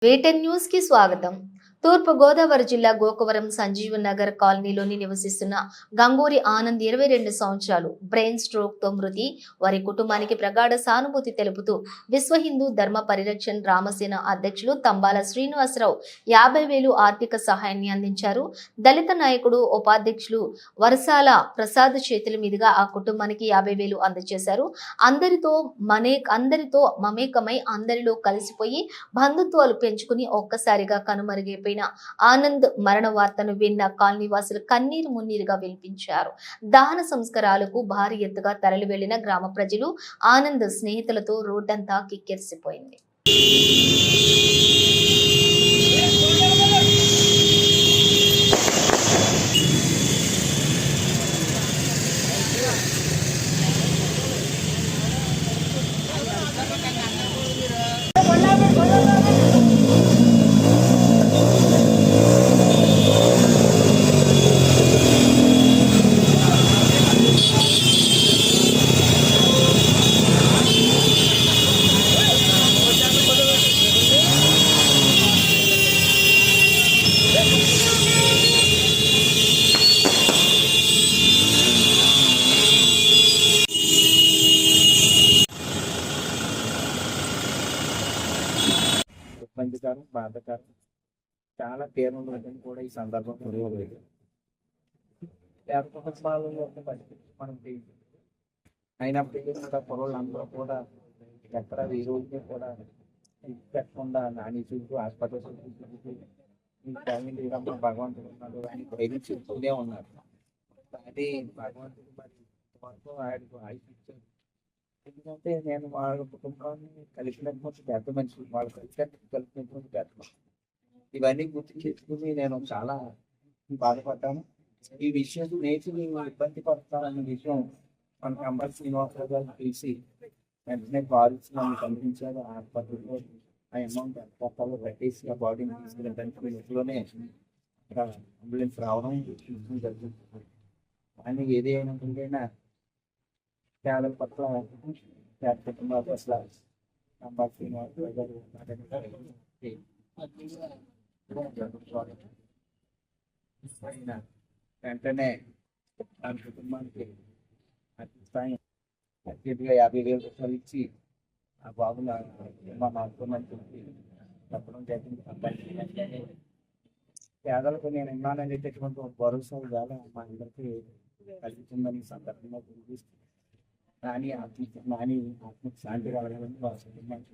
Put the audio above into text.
వేటెన్ news కి స్వాగతం. తూర్పు గోదావరి జిల్లా గోకవరం సంజీవ్ నగర్ కాలనీలోని నివసిస్తున్న గంగూరి ఆనంద్ 22 సంవత్సరాలు బ్రెయిన్ స్ట్రోక్ తో మృతి. వారి కుటుంబానికి ప్రగాఢ సానుభూతి తెలుపుతూ విశ్వ హిందూ ధర్మ పరిరక్షణ రామసేన అధ్యక్షులు తంబాల శ్రీనివాసరావు 50,000 ఆర్థిక సహాయాన్ని అందించారు. దళిత నాయకుడు ఉపాధ్యక్షులు వరసాల ప్రసాద్ చేతుల మీదుగా ఆ కుటుంబానికి 50,000 అందజేశారు. అందరితో మమేకమై అందరిలో కలిసిపోయి బంధుత్వాలు పెంచుకుని ఒక్కసారిగా కనుమరుగైపోయిన ఆనంద్ మరణ వార్తను విన్న కాలనీ వాసులు కన్నీరు మున్నీరుగా వినిపించారు. దహన సంస్కారాలకు భారీ ఎత్తుగా తరలి వెళ్లిన గ్రామ ప్రజలు ఆనంద్ స్నేహితులతో రోడ్డంతా కిక్కిరిసిపోయింది. ఇబ్బందికరం, బాధకరం, చాలా పేరుండని కూడా ఈ సందర్భం తెలియలేదు. పేద కుటుంబాల యొక్క పరిస్థితి మనం తెలియదు. అయినప్పటికీ కూడా పొరలందరూ కూడా ఎక్కడ ఈ రోజుకి కూడా పెట్టకుండా నాని చూపు హాస్పిటల్ ఈ ఫ్యామిలీ భగవంతుడు ఉన్నాడు అని ధైర్యం చెప్తూనే ఉన్నారు. అది భగవంతుడు మరి వరకు ఆయనకు ఆయుషించారు. ఎందుకంటే నేను వాళ్ళ కుటుంబాన్ని కలిపినటువంటి పెద్ద మనిషి, వాళ్ళు కలిపినటువంటి పెద్ద మనిషి. ఇవన్నీ గుర్తు చేసుకుని నేను చాలా బాధపడ్డాను. ఈ విషయం స్నేహితులు ఇబ్బంది పడతారనే విషయం మన కంబల్ శ్రీనివాసరావు గారు తెలిసి వెంటనే కాల్స్ నన్ను కనిపించారు. ఆసుపత్రిలో ఆ అమౌంట్ ఎంత కట్టాలో కట్టేసి ఆ బాడీని తీసుకెళ్ళడానికి ఇంట్లోనే అంబులెన్స్ రావడం జరిగింది. కానీ ఏది అయినట్టుగా పేదల పట్ల పేద కుటుంబాల పట్ల కంబల్ శ్రీనివాసరావు గారు వెంటనే ఆ కుటుంబానికి అత్యధిగా 50,000 రూపాయలు ఇచ్చి ఆ బాబుని మా మాత్రమని చెప్పి చెప్పడం జరిగింది. పేదలకు నేను ఉన్నానని చెప్పేటువంటి భరోసా వేళ మా అందరికీ కలుగుతుందని సందర్భంగా గుర్తిస్తుంది. నాని ఆత్మకు శాంతి కలగాలని వారి కుటుంబానికి